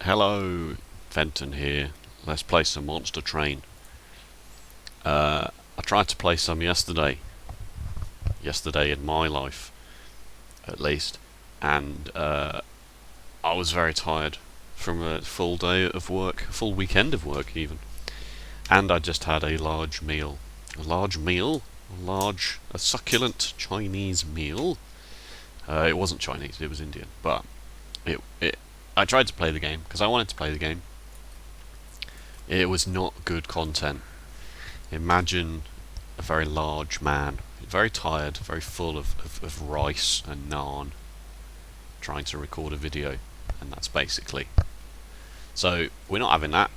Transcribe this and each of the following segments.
Hello, Fenton here. Let's play some Monster Train. I tried to play some yesterday in my life, at least, and I was very tired from a full day of work, a full weekend of work even, and I just had a large meal. A succulent Chinese meal. It wasn't Chinese, it was Indian, but I tried to play the game because I wanted to play the game. It was not good content. Imagine a very large man, very tired, very full of rice and naan, trying to record a video, and that's basically. So we're not having that.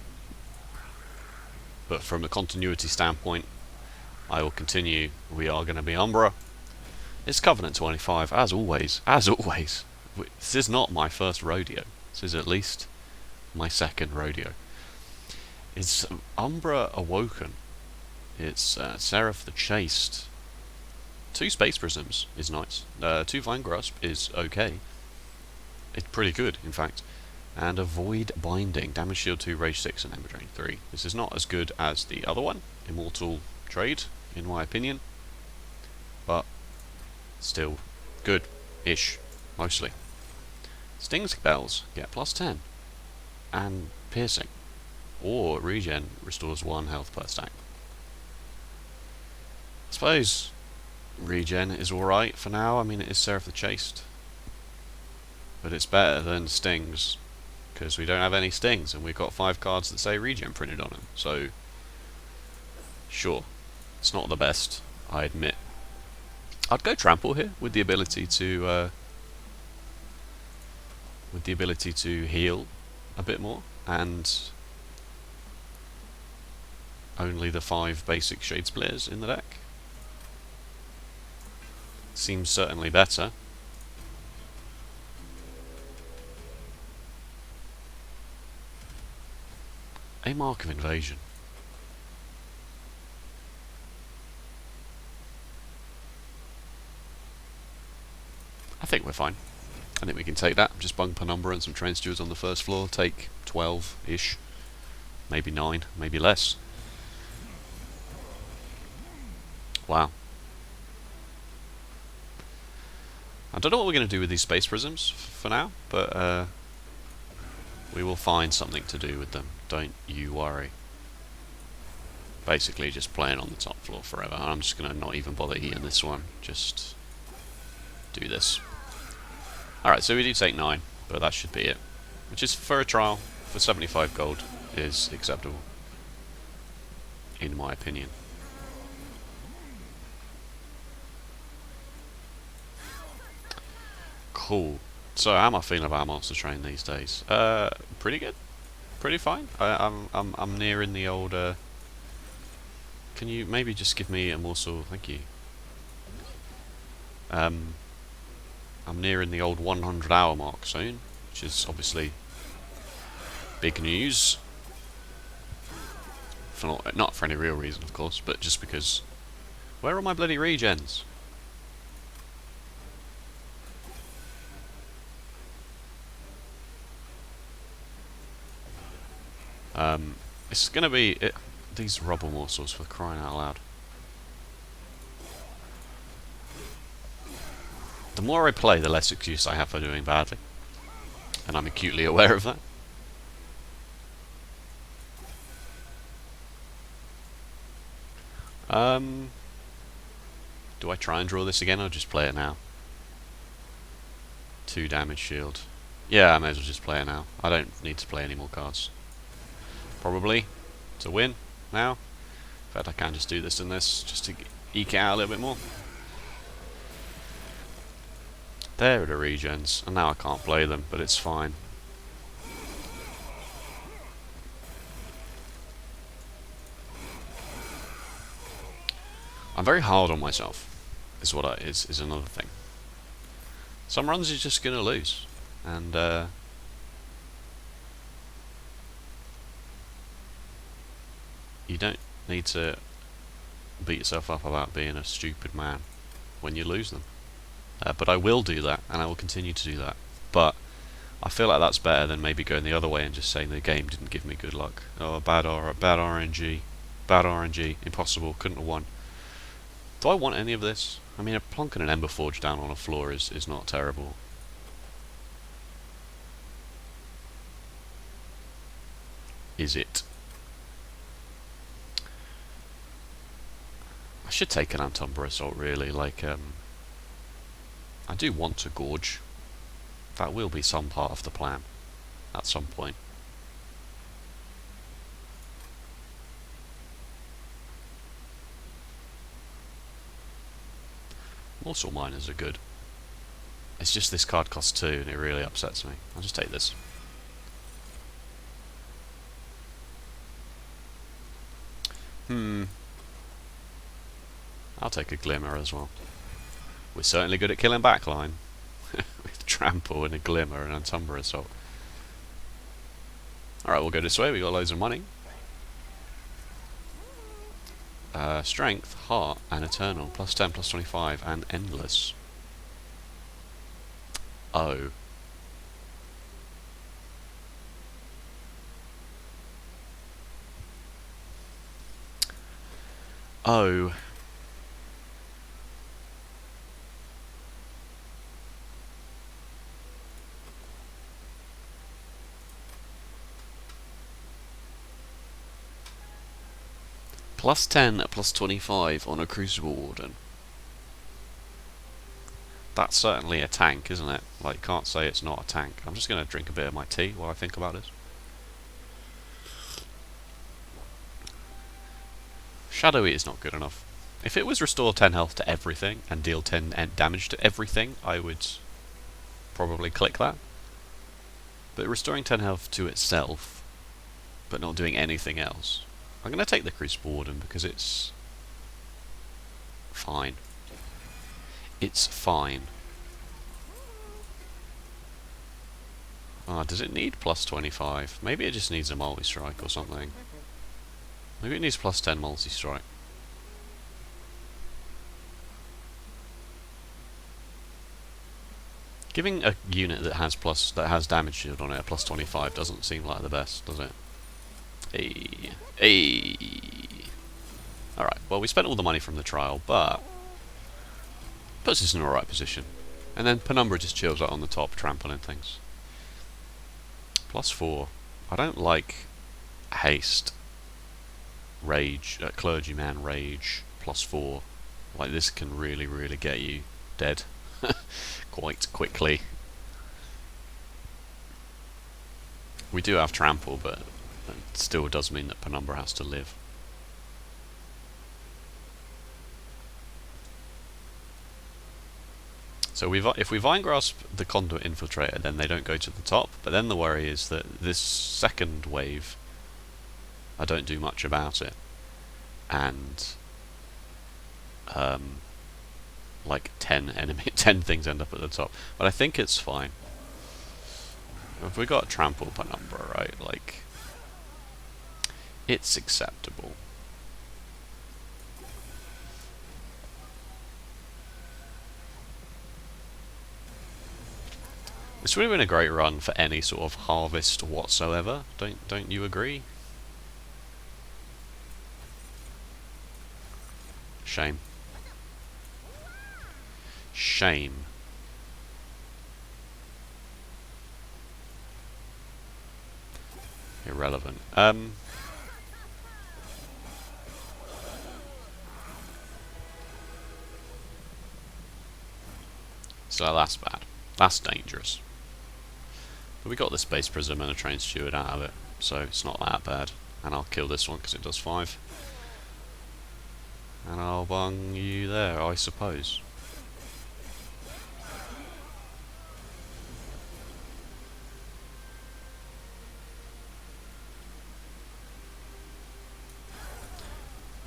But from a continuity standpoint, I will continue. We are going to be Umbra. It's Covenant 25, as always. As always. This is not my first rodeo. This is at least my second rodeo. It's Umbra Awoken. It's Seraph the Chaste. 2 Space Prisms is nice. 2 Vine Grasp is okay. It's pretty good, in fact. And a Void Binding. Damage Shield 2, Rage 6, and Ember Drain 3. This is not as good as the other one, Immortal Trade, in my opinion. But still good-ish, mostly. Stings Bells get +10. And Piercing. Or Regen restores 1 health per stack. I suppose Regen is alright for now. I mean, it is Seraph the Chaste. But it's better than Stings, because we don't have any Stings, and we've got 5 cards that say Regen printed on them. So, sure, it's not the best, I admit. I'd go Trample here, with the ability to heal a bit more, and only the 5 basic Shade Splitters in the deck. Seems certainly better. A Mark of Invasion. I think we're fine. I think we can take that. Just bung Penumbra and some Train Stewards on the first floor. Take 12-ish. Maybe 9. Maybe less. Wow. I don't know what we're going to do with these Space Prisms for now, but we will find something to do with them. Don't you worry. Basically just playing on the top floor forever. I'm just going to not even bother eating this one. Just do this. Alright, so we do take 9, but that should be it. Which is, for a trial, for 75 gold, is acceptable. In my opinion. Cool. So how am I feeling about Monster Train these days? Pretty good. Pretty fine. I'm nearing the old. Can you maybe just give me a morsel? Thank you. I'm nearing the old 100-hour mark soon, which is obviously big news. For not for any real reason, of course, but just because. Where are my bloody regens? It's gonna be these rubble morsels, for crying out loud. The more I play, the less excuse I have for doing badly, and I'm acutely aware of that. Do I try and draw this again, or just play it now? 2 damage shield. Yeah, I may as well just play it now. I don't need to play any more cards. Probably to win now. In fact, I can just do this and this just to eke it out a little bit more. There are the regens, and now I can't play them, but it's fine. I'm very hard on myself. Is what is another thing. Some runs you're just gonna lose, and you don't need to beat yourself up about being a stupid man when you lose them. But I will do that, and I will continue to do that. But I feel like that's better than maybe going the other way and just saying the game didn't give me good luck. Oh, bad RNG. Bad RNG. Impossible. Couldn't have won. Do I want any of this? I mean, a plonk and an Ember Forge down on a floor is not terrible. Is it? I should take an Umbra Assault, really. Like, I do want to gorge. That will be some part of the plan at some point. Morsel Miners are good. It's just this card costs 2 and it really upsets me. I'll just take this. I'll take a Glimmer as well. We're certainly good at killing backline. With Trample and a Glimmer and an Umbra Assault. Alright, we'll go this way. We got loads of money. Strength, Heart, and Eternal. Plus 10, plus 25, and Endless. Oh. Oh. Plus 10, plus 25 on a Crucible Warden. That's certainly a tank, isn't it? Like, can't say it's not a tank. I'm just going to drink a bit of my tea while I think about this. Shadowy is not good enough. If it was restore 10 health to everything and deal 10 damage to everything, I would probably click that. But restoring 10 health to itself, but not doing anything else. I'm going to take the Crucible Warden because it's fine. It's fine. Ah, does it need plus 25? Maybe it just needs a multi-strike or something. Maybe it needs plus 10 multi-strike. Giving a unit that has damage shield on it a plus 25 doesn't seem like the best, does it? Hey. Alright, well we spent all the money from the trial, but puts us in the right position. And then Penumbra just chills out on the top, trampling things. Plus 4. I don't like haste, rage, clergyman rage, plus 4. Like, this can really, really get you dead quite quickly. We do have trample, but it still does mean that Penumbra has to live. So if we Vine Grasp the Conduit Infiltrator, then they don't go to the top, but then the worry is that this second wave, I don't do much about it, and like 10 things end up at the top. But I think it's fine. If we got Trample Penumbra, right, like, it's acceptable. This would have been a great run for any sort of harvest whatsoever. Don't you agree? Shame. Shame. Irrelevant. So that's bad. That's dangerous. But we got the Space Prism and a Train Steward out of it, so it's not that bad. And I'll kill this one because it does 5. And I'll bung you there, I suppose.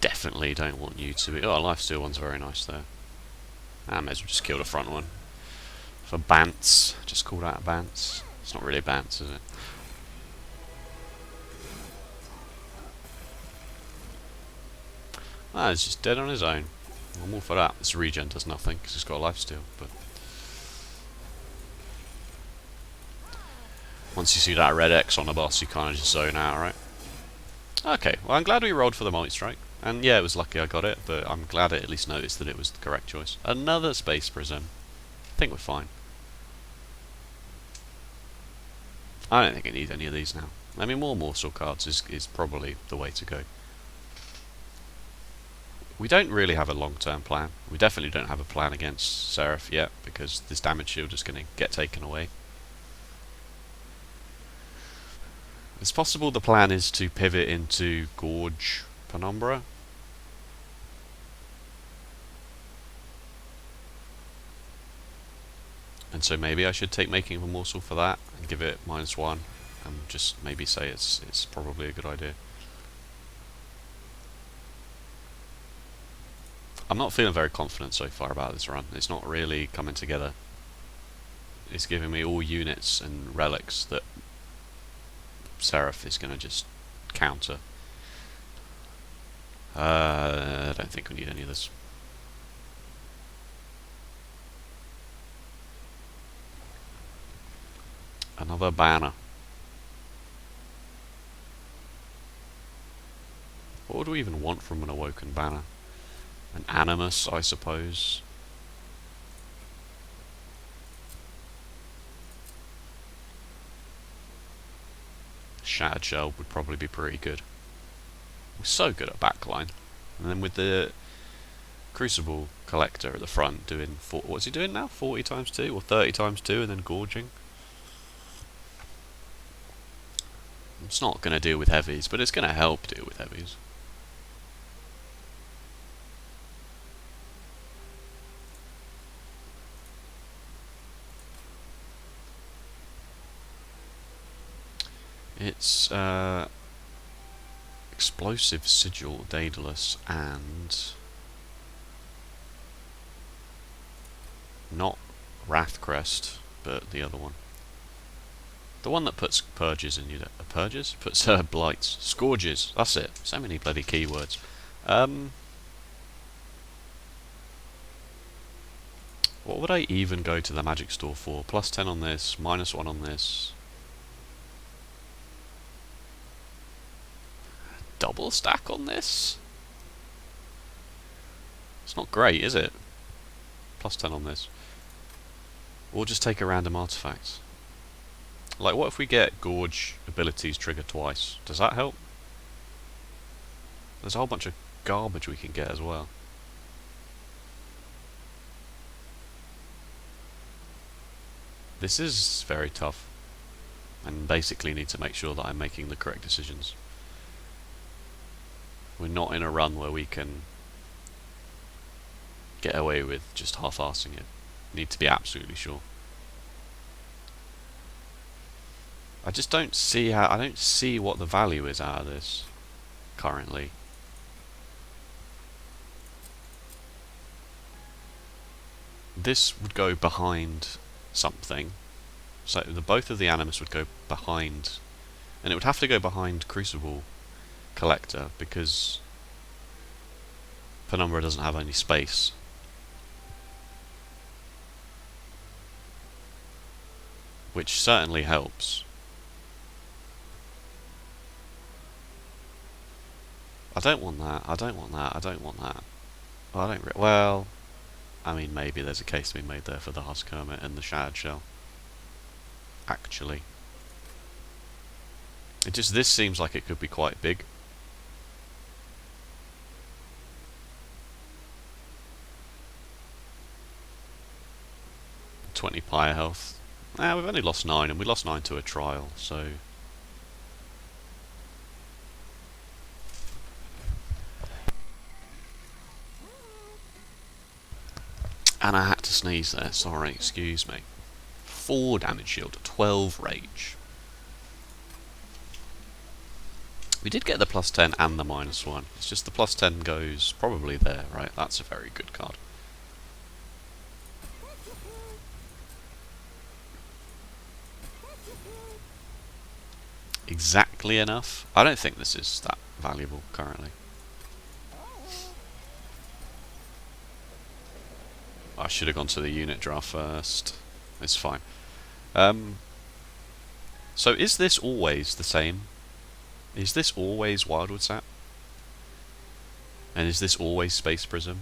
Definitely don't want you to be... Oh, Lifesteal one's very nice there. I may as well just kill the front one. For Bants. Just call that Bants. It's not really Bants, is it? Ah, it's just dead on his own. I'm all for that. This regen does nothing because it's got a lifesteal, but Once you see that red X on the boss, you kind of just zone out, right? Okay, well I'm glad we rolled for the multi-strike. And yeah, it was lucky I got it, but I'm glad I at least noticed that it was the correct choice. Another space prism. I think we're fine. I don't think I need any of these now. I mean, more morsel cards is probably the way to go. We don't really have a long-term plan. We definitely don't have a plan against Seraph yet, because this damage shield is going to get taken away. It's possible the plan is to pivot into Gorge Penumbra. And so maybe I should take Making of a Morsel for that, and give it -1, and just maybe say it's probably a good idea. I'm not feeling very confident so far about this run. It's not really coming together. It's giving me all units and relics that Seraph is going to just counter. I don't think we need any of this. Another banner. What would we even want from an Awoken banner? An Animus, I suppose. Shattered Shell would probably be pretty good. We're so good at backline. And then with the Crucible Collector at the front doing... what's he doing now? 40 times 2? Or 30 times 2 and then gorging? It's not going to deal with heavies, but it's going to help deal with heavies. It's Explosive Sigil, Daedalus, and not Wrathcrest, but the other one. The one that puts purges in you. Purges? Puts blights. Scourges. That's it. So many bloody keywords. What would I even go to the magic store for? +10 on this, -1 on this. Double stack on this? It's not great, is it? +10 on this. Or just take a random artifact. Like, what if we get Gorge abilities trigger twice? Does that help? There's a whole bunch of garbage we can get as well. This is very tough. And basically need to make sure that I'm making the correct decisions. We're not in a run where we can get away with just half-arsing it. Need to be absolutely sure. I just don't see how... I don't see what the value is out of this currently. This would go behind something. So both of the Animus would go behind, and it would have to go behind Crucible Collector because Penumbra doesn't have any space. Which certainly helps. I don't want that, I don't want that, I don't want that. Well, I mean, maybe there's a case to be made there for the Husk Hermit and the Shattered Shell. Actually. This seems like it could be quite big. +20 Pyre health. We've only lost 9, and we lost 9 to a trial, so... And I had to sneeze there, sorry, excuse me. 4 damage shield, 12 rage. We did get the +10 and the -1. It's just the +10 goes probably there, right? That's a very good card. Exactly enough. I don't think this is that valuable currently. I should have gone to the unit draft first. It's fine. So is this always the same? Is this always Wildwood Sap? And is this always Space Prism?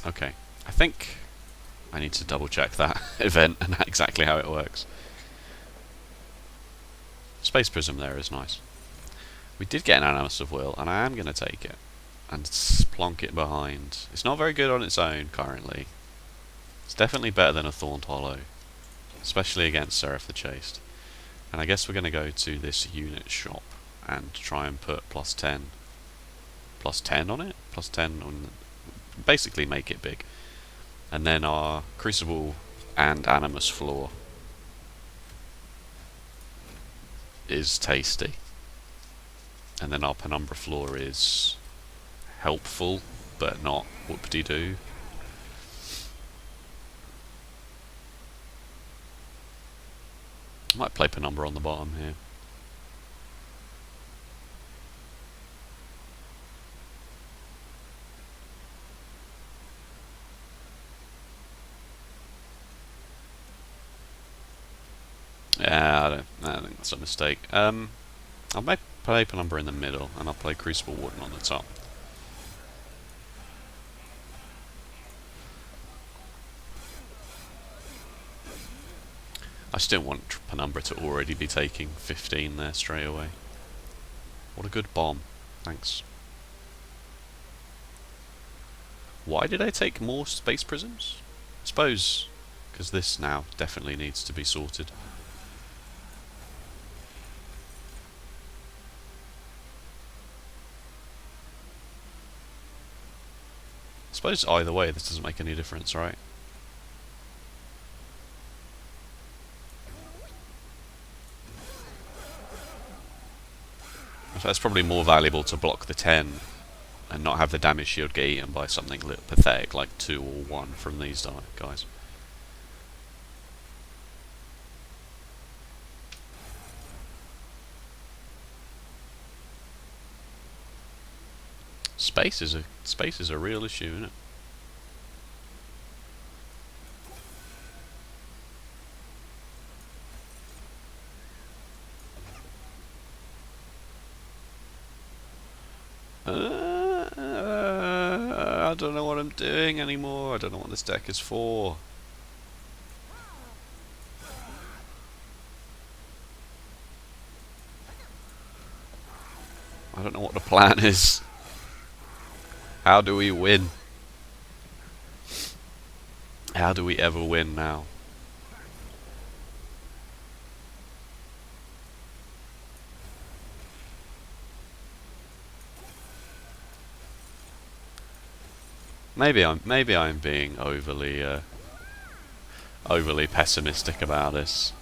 Okay, I think I need to double check that event and exactly how it works. Space Prism there is nice. We did get an Animus of Will, and I am going to take it and plonk it behind. It's not very good on its own currently. It's definitely better than a Thorned Hollow, especially against Seraph the Chaste. And I guess we're going to go to this unit shop and try and put plus 10 on it? Plus 10 on... basically make it big. And then our Crucible and Animus floor is tasty. And then our Penumbra floor is helpful, but not whoop-de-doo. I might play Penumbra on the bottom here. Yeah, I think that's a mistake. I'll play Penumbra in the middle, and I'll play Crucible Warden on the top. I still want Penumbra to already be taking 15 there straight away. What a good bomb. Thanks. Why did I take more Space Prisms? I suppose because this now definitely needs to be sorted. I suppose either way this doesn't make any difference, right? It's probably more valuable to block the 10 and not have the damage shield get eaten by something a little pathetic like 2 or 1 from these guys. Space is a real issue, isn't it? I don't know what I'm doing anymore. I don't know what this deck is for. I don't know what the plan is. How do we win? How do we ever win now? Maybe I'm being overly pessimistic about this.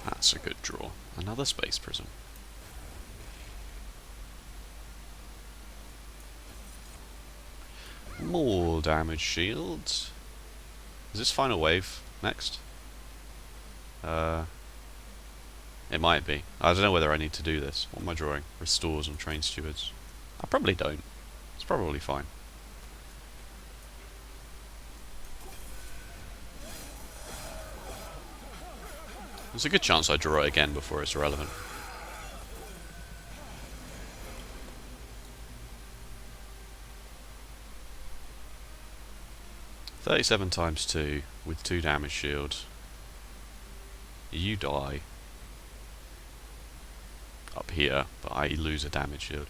That's a good draw. Another Space Prism. More damage shields. Is this final wave next? It might be. I don't know whether I need to do this. What am I drawing? Restores and Train Stewards. I probably don't. It's probably fine. There's a good chance I draw it again before it's irrelevant. $37 times 2 with 2 damage shield. You die up here, but I lose a damage shield.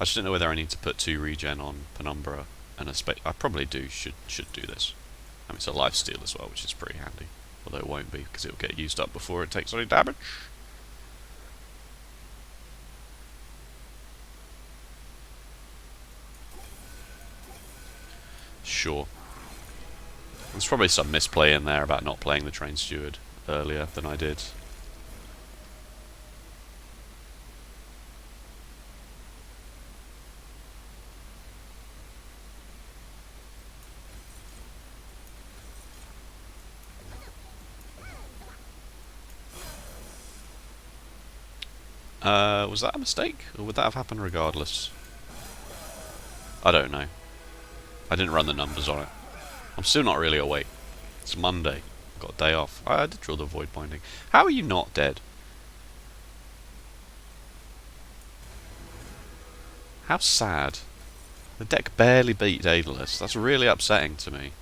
I just don't know whether I need to put 2 regen on Penumbra and a space. I probably should do this. I mean, it's a lifesteal as well, which is pretty handy. Although it won't be, because it will get used up before it takes any damage. Sure. There's probably some misplay in there about not playing the Train Steward earlier than I did. Was that a mistake? Or would that have happened regardless? I don't know. I didn't run the numbers on it. I'm still not really awake. It's Monday. I've got a day off. I did draw the void binding. How are you not dead? How sad. The deck barely beat Daedalus. That's really upsetting to me.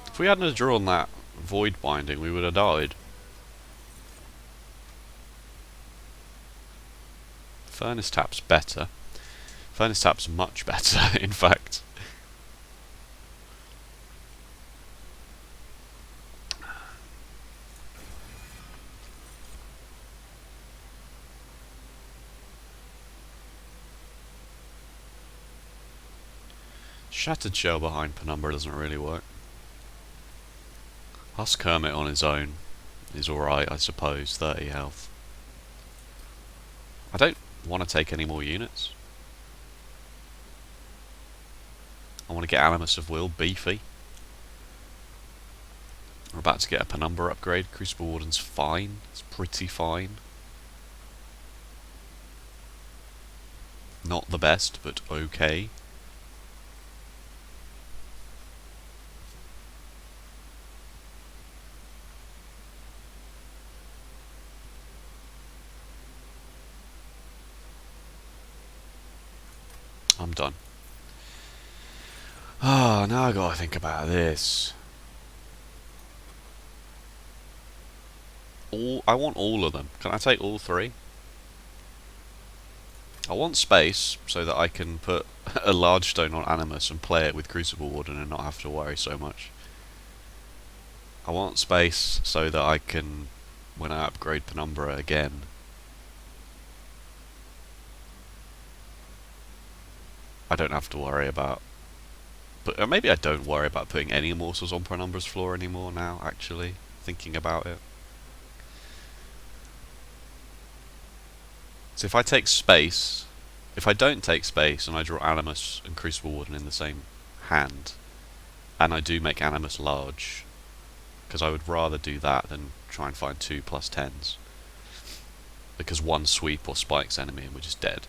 If we hadn't drawn that void binding, we would have died. Furnace Tap's better. Furnace Tap's much better, in fact. Shattered Shell behind Penumbra doesn't really work. Husk Hermit on his own is alright, I suppose. 30 health. I don't want to take any more units. I want to get Animus of Will, beefy. We're about to get a Penumbra upgrade. Crucible Warden's fine. It's pretty fine. Not the best, but okay. I'm done. Ah, now I gotta think about this. I want all of them. Can I take all three? I want space so that I can put a large stone on Animus and play it with Crucible Warden and not have to worry so much. I want space so that I can, when I upgrade Penumbra again, I don't have to worry about... But maybe I don't worry about putting any Immortals on Penumbra's floor anymore now, actually, thinking about it. So if I take space, if I don't take space and I draw Animus and Crucible Warden in the same hand, and I do make Animus large, because I would rather do that than try and find 2 +10s, because one sweep or spikes enemy and we're just dead.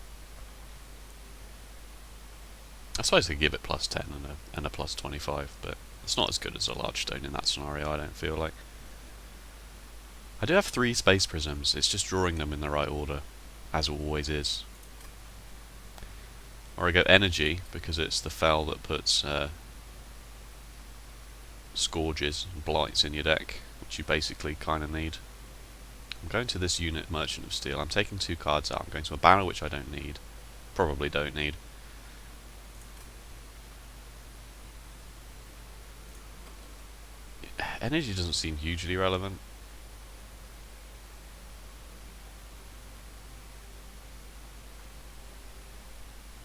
I suppose they give it +10 and a +25, but it's not as good as a large stone in that scenario, I don't feel like. I do have 3 space prisms, it's just drawing them in the right order, as it always is. Or I go energy, because it's the fell that puts scourges and blights in your deck, which you basically kind of need. I'm going to this unit, Merchant of Steel. I'm taking 2 cards out. I'm going to a banner which I don't need. Probably don't need. Energy doesn't seem hugely relevant.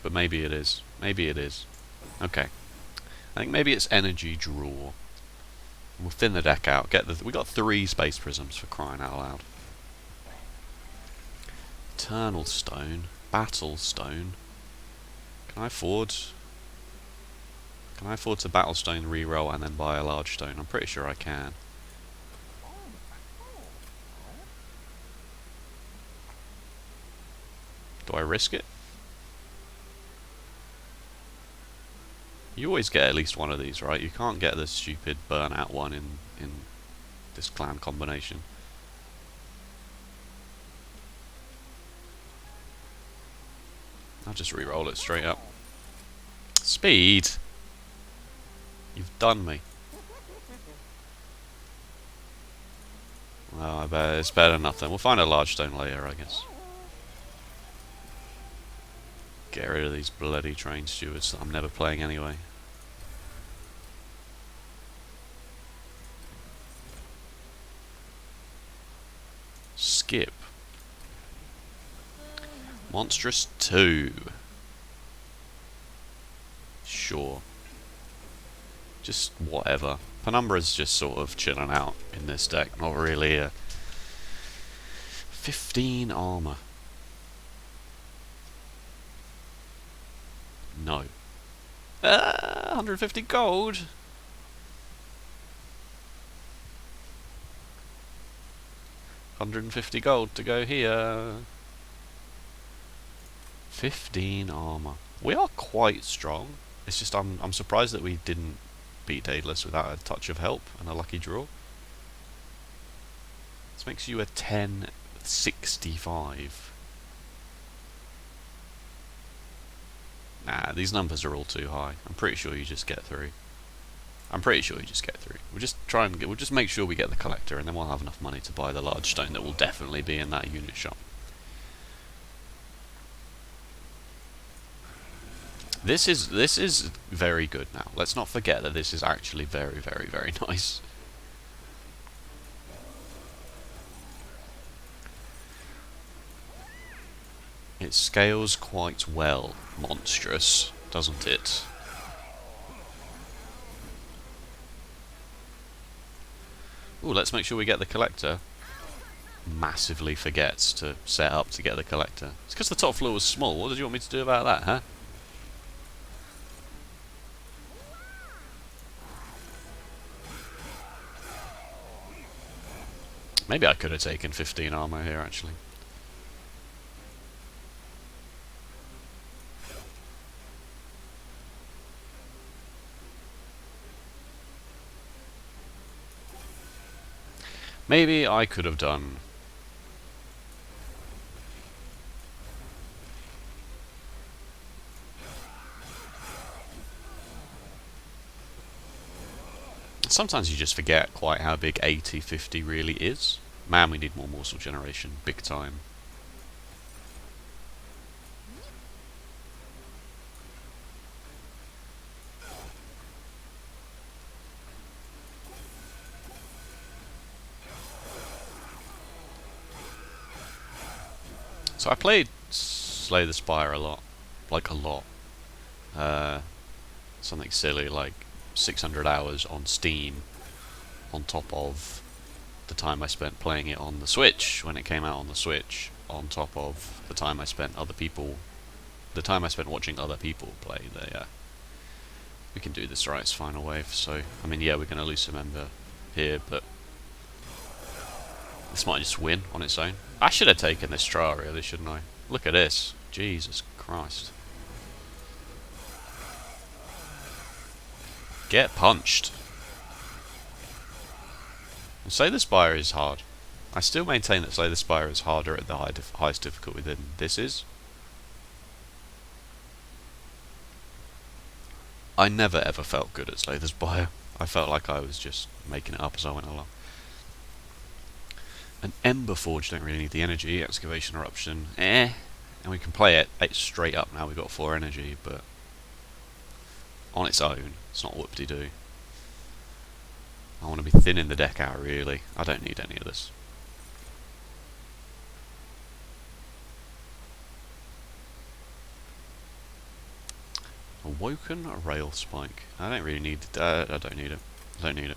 But maybe it is. Maybe it is. Okay. I think maybe it's energy draw. We'll thin the deck out. We got 3 space prisms, for crying out loud. Eternal Stone. Battle Stone. Can I afford to Battle Stone reroll and then buy a large stone? I'm pretty sure I can. Do I risk it? You always get at least one of these, right? You can't get the stupid burnout one in this clan combination. I'll just re-roll it straight up. Speed! You've done me. Well, I bet it's better than nothing. We'll find a large stone later, I guess. Get rid of these bloody train stewards that I'm never playing anyway. Skip. Monstrous 2. Sure. Just whatever. Penumbra's just sort of chilling out in this deck. Not really a 15 armor. No. 150 gold. $150 gold to go here. 15 armor. We are quite strong. It's just I'm surprised that we didn't beat Daedalus without a touch of help and a lucky draw. This makes you a 1065. Nah, these numbers are all too high. I'm pretty sure you just get through. We'll just we'll just make sure we get the collector, and then we'll have enough money to buy the large stone that will definitely be in that unit shop. This is very good now. Let's not forget that this is actually very, very, very nice. It scales quite well, monstrous, doesn't it? Ooh, let's make sure we get the collector. Massively forgets to set up to get the collector. It's because the top floor was small. What did you want me to do about that, huh? Maybe I could have taken 15 armor here, actually. Maybe I could have done... Sometimes you just forget quite how big 80-50 really is. Man, we need more morsel generation, big time. So I played Slay the Spire a lot. Like a lot. Something silly like 600 hours on Steam, on top of the time I spent playing it on the Switch when it came out on the Switch, on top of the time I spent watching other people play. We can do this right, it's final wave. So I mean, yeah, we're going to lose a member here, but this might just win on its own. I should have taken this Tra, really, shouldn't I? Look at this. Jesus Christ. Get punched. And Slay the Spire is hard. I still maintain that Slay the Spire is harder at the highest difficulty than this is. I never ever felt good at Slay the Spire. I felt like I was just making it up as I went along. An Ember Forge, don't really need the energy. Excavation Eruption, and we can play it straight up now. We've got 4 energy, but on its own, it's not whoop-de-doo. I want to be thinning the deck out, really. I don't need any of this. Awoken Rail Spike. I don't really need. I don't need it. And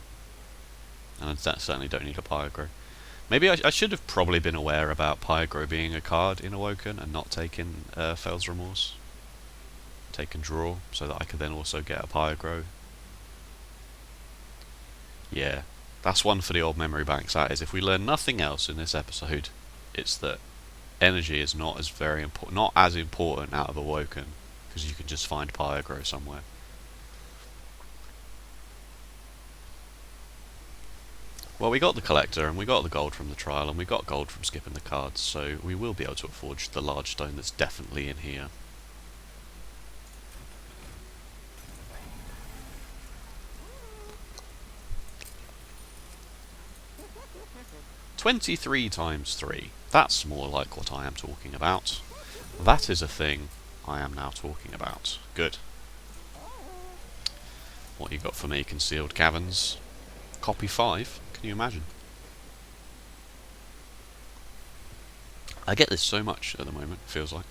I certainly don't need a Pyre. Maybe I should have probably been aware about Pyre being a card in Awoken and not taking Fel's Remorse. Take and draw, so that I could then also get a Pyre. Yeah, that's one for the old memory banks. That is, if we learn nothing else in this episode, it's that energy is not as important out of Awoken, because you can just find Pyre somewhere. Well, we got the collector, and we got the gold from the trial, and we got gold from skipping the cards, so we will be able to forge the large stone that's definitely in here. $23 times 3. That's more like what I am talking about. That is a thing I am now talking about. Good. What you got for me, Concealed Caverns? Copy 5? Can you imagine? I get this so much at the moment, it feels like.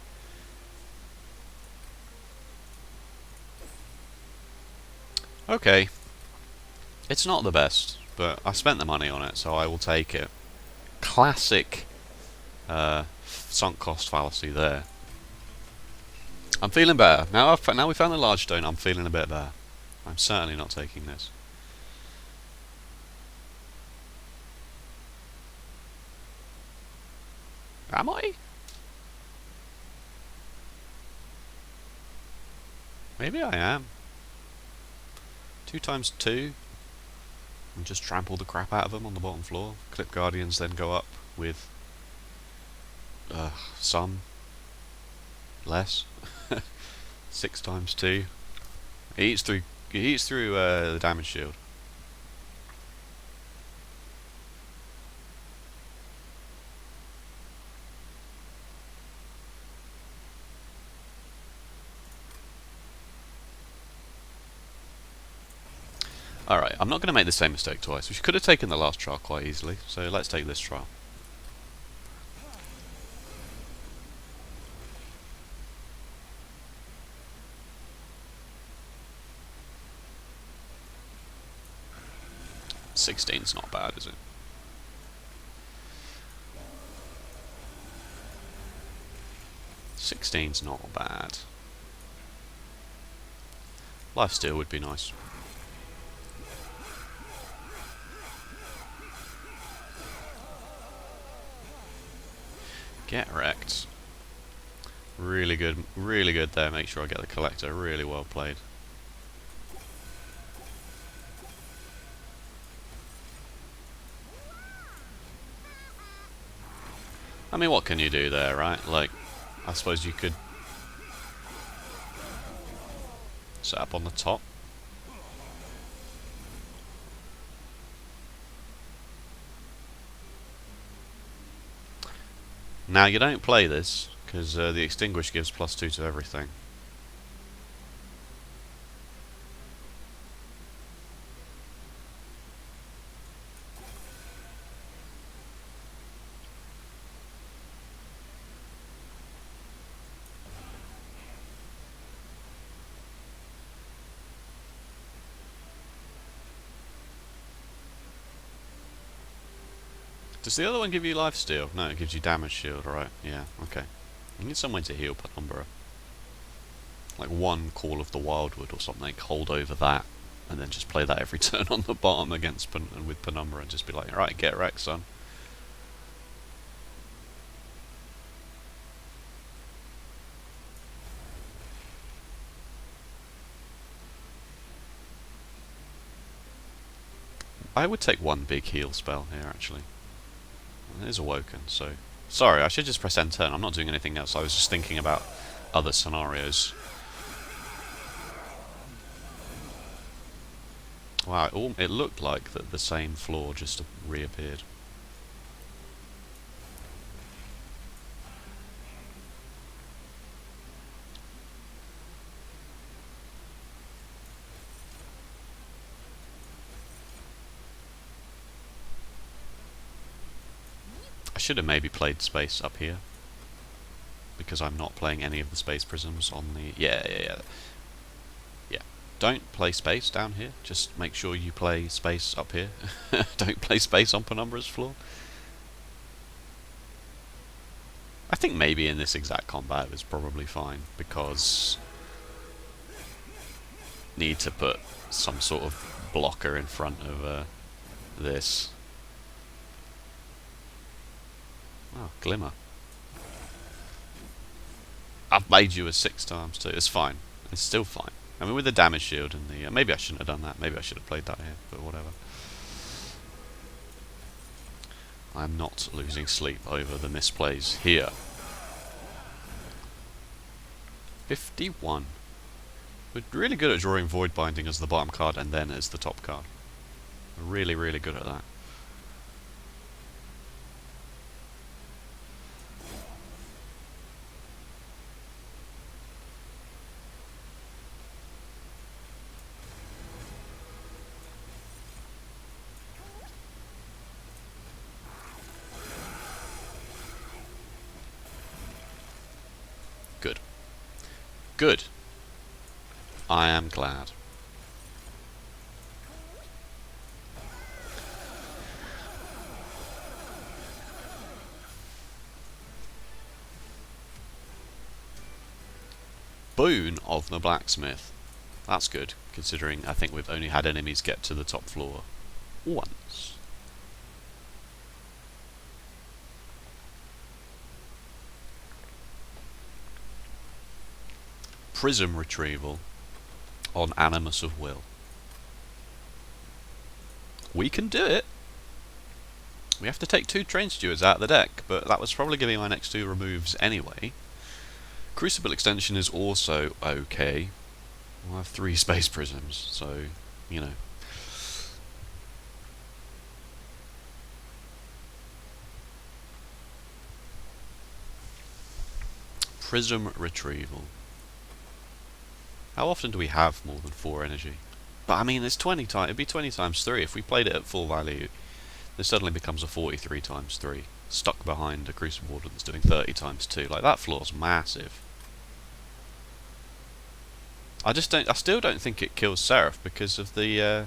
Okay. It's not the best, but I spent the money on it, so I will take it. Classic sunk cost fallacy there. I'm feeling better. Now we found the large stone, I'm feeling a bit better. I'm certainly not taking this. Am I? Maybe I am. 2 times 2. And just trample the crap out of them on the bottom floor. Clip Guardians then go up with some less. 6 times 2. He eats through the damage shield. Alright, I'm not going to make the same mistake twice. We could have taken the last trial quite easily, so let's take this trial. $16's not bad, is it? $16's not bad. Lifesteal would be nice. Get wrecked. Really good there. Make sure I get the collector. Really well played. I mean, what can you do there, right? Like, I suppose you could set up on the top. Now, you don't play this, because the Extinguish gives +2 to everything. Does the other one give you lifesteal? No, it gives you damage shield, right? Yeah, okay. You need some way to heal Umbra. Like one Call of the Wildwood or something, hold over that, and then just play that every turn on the bottom against with Penumbra and just be like, alright, get wrecked, son. I would take one big heal spell here, actually. It is Awoken, so... Sorry, I should just press end turn. I'm not doing anything else. I was just thinking about other scenarios. Wow, it looked like that the same floor just reappeared. I should have maybe played space up here, because I'm not playing any of the space prisms on the... Yeah. Don't play space down here, just make sure you play space up here. Don't play space on Penumbra's floor. I think maybe in this exact combat it was probably fine, because... need to put some sort of blocker in front of this. Oh, Glimmer. I've made you a 6 times too. It's fine. It's still fine. I mean, with the damage shield and the... maybe I shouldn't have done that. Maybe I should have played that here, but whatever. I'm not losing sleep over the misplays here. 51. We're really good at drawing Void Binding as the bottom card and then as the top card. We're really, really good at that. Good. I am glad. boon of the blacksmith. That's good, considering I think we've only had enemies get to the top floor once. Prism retrieval on Animus of Will. We can do it. We have to take 2 train stewards out of the deck, but that was probably giving my next 2 removes anyway. Crucible extension is also okay. We'll have 3 space prisms, so, you know. Prism retrieval. How often do we have more than 4 energy? But I mean, it's 20 times. It'd be 20 times 3 if we played it at full value. This suddenly becomes a 43 times 3, stuck behind a Crucible Warden that's doing 30 times 2. Like, that floor's massive. I still don't think it kills Seraph because of the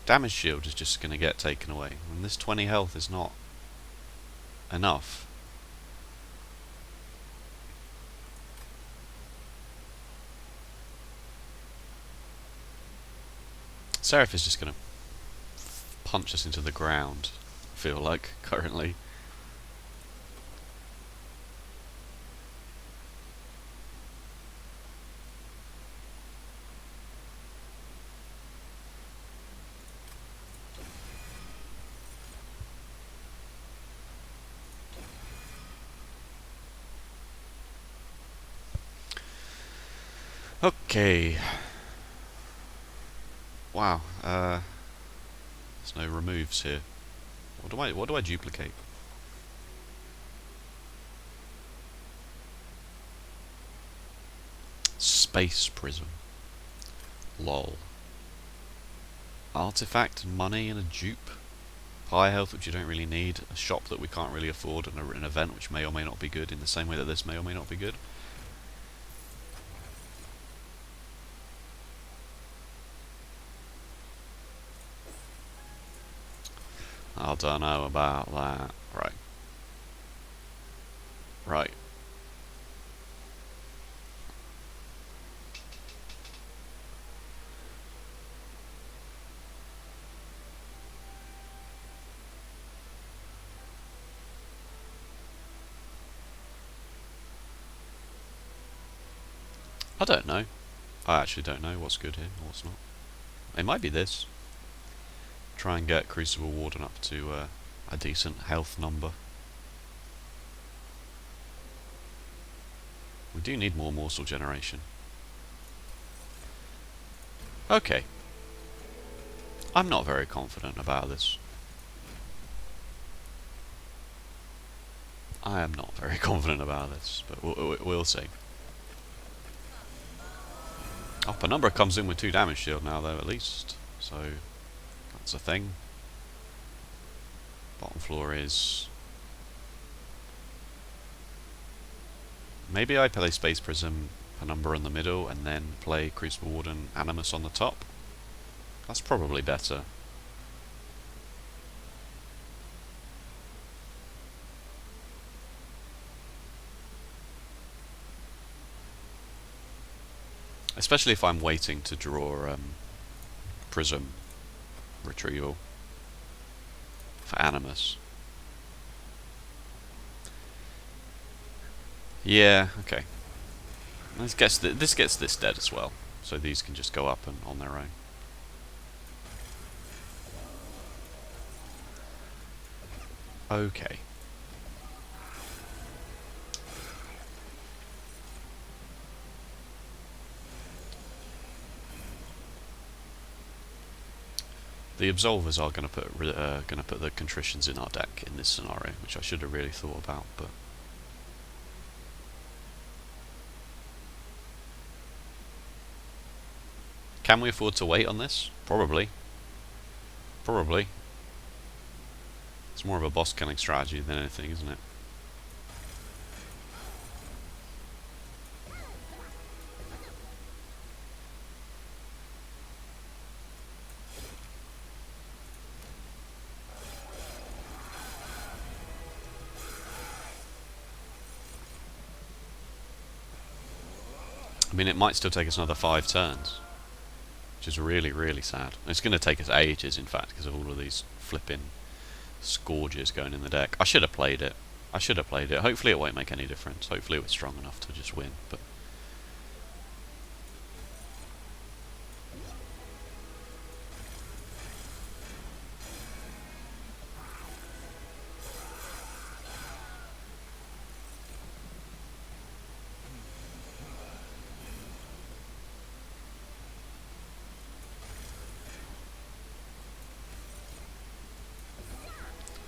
damage shield is just going to get taken away. And this 20 health is not enough. Seraph is just going to punch us into the ground, I feel like, currently. Okay. Wow. There's no removes here. What do I duplicate? Space prism. Lol. Artifact, money, and a dupe. High health, which you don't really need. A shop that we can't really afford, and an event which may or may not be good, in the same way that this may or may not be good. I don't know about that. Right. Right. I don't know. I actually don't know what's good here or what's not. It might be this. Try and get Crucible Warden up to a decent health number. We do need more morsel generation. Okay. I'm not very confident about this. I am not very confident about this, but we'll see. Oh, Penumbra comes in with 2 damage shield now, though, at least. So, that's a thing. Bottom floor is... Maybe I play Space Prism, Penumbra in the middle, and then play Crucible Warden, Animus on the top. That's probably better. Especially if I'm waiting to draw Prism Retrieval for Animus. Yeah, okay. This gets this dead as well, so these can just go up and on their own. Okay. The Absolvers are going to put the Contritions in our deck in this scenario, which I should have really thought about, but can we afford to wait on this? Probably. Probably. It's more of a boss killing strategy than anything, isn't it? mean, it might still take us another 5 turns, which is really, really sad. It's going to take us ages, in fact, because of all of these flipping scourges going in the deck. I should have played it. I should have played it. Hopefully it won't make any difference. Hopefully we're strong enough to just win. But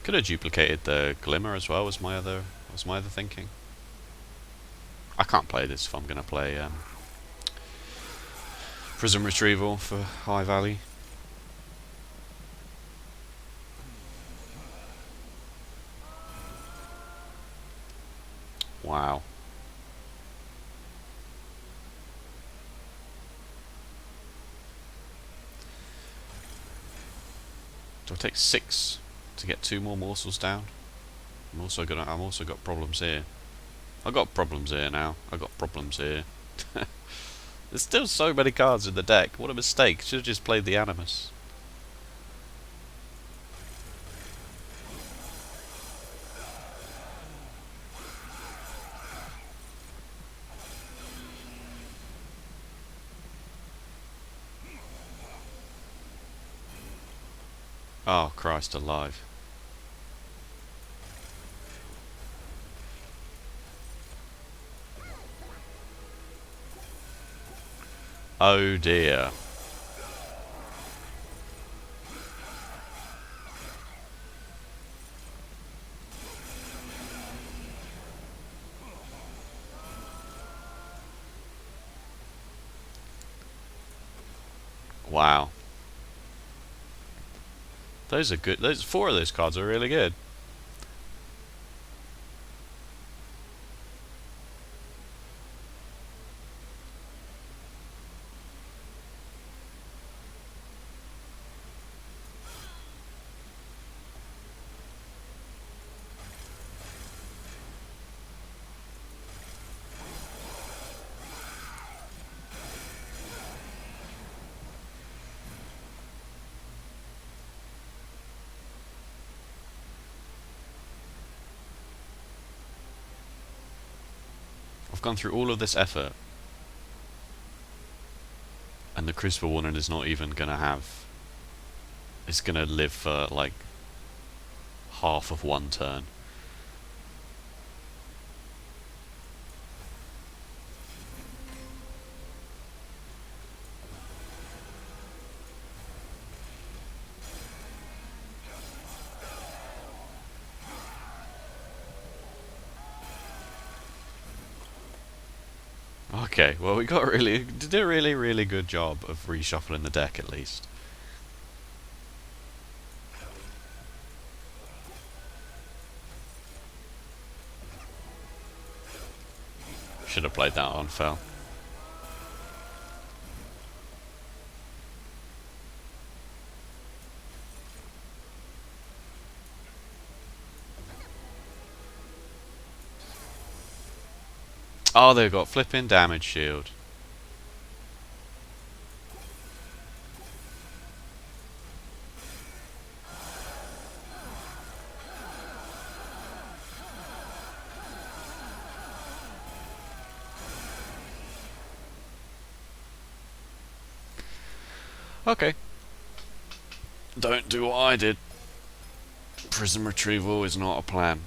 could have duplicated the glimmer as well. Was my other thinking. I can't play this if I'm going to play Prism Retrieval for High Valley. Wow. Do I take 6 to get 2 more morsels down? I'm also got problems here. I got problems here now. I got problems here. There's still so many cards in the deck. What a mistake. Should have just played the Animus. Oh, Christ alive. Oh dear. Wow. Those are good. 4 of those cards are really good. I've gone through all of this effort, and the Crucible Warden is not even gonna have. It's gonna live for like half of 1 turn. Okay, well we did a really good job of reshuffling the deck at least. Should have played that on Fel. Oh, they've got flipping damage shield. Okay. Don't do what I did. Prism retrieval is not a plan.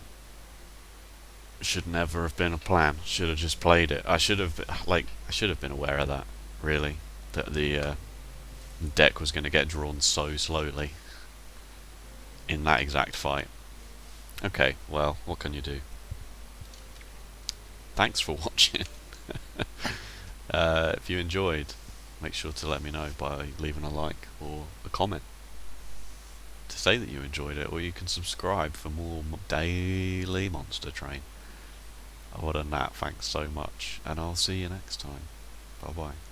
Should never have been a plan. Should have just played it. I should have been aware of that, really. That the deck was going to get drawn so slowly in that exact fight. Okay, well, what can you do? Thanks for watching. If you enjoyed, make sure to let me know by leaving a like or a comment to say that you enjoyed it, or you can subscribe for more daily Monster Train. Other than that, thanks so much, and I'll see you next time. Bye bye.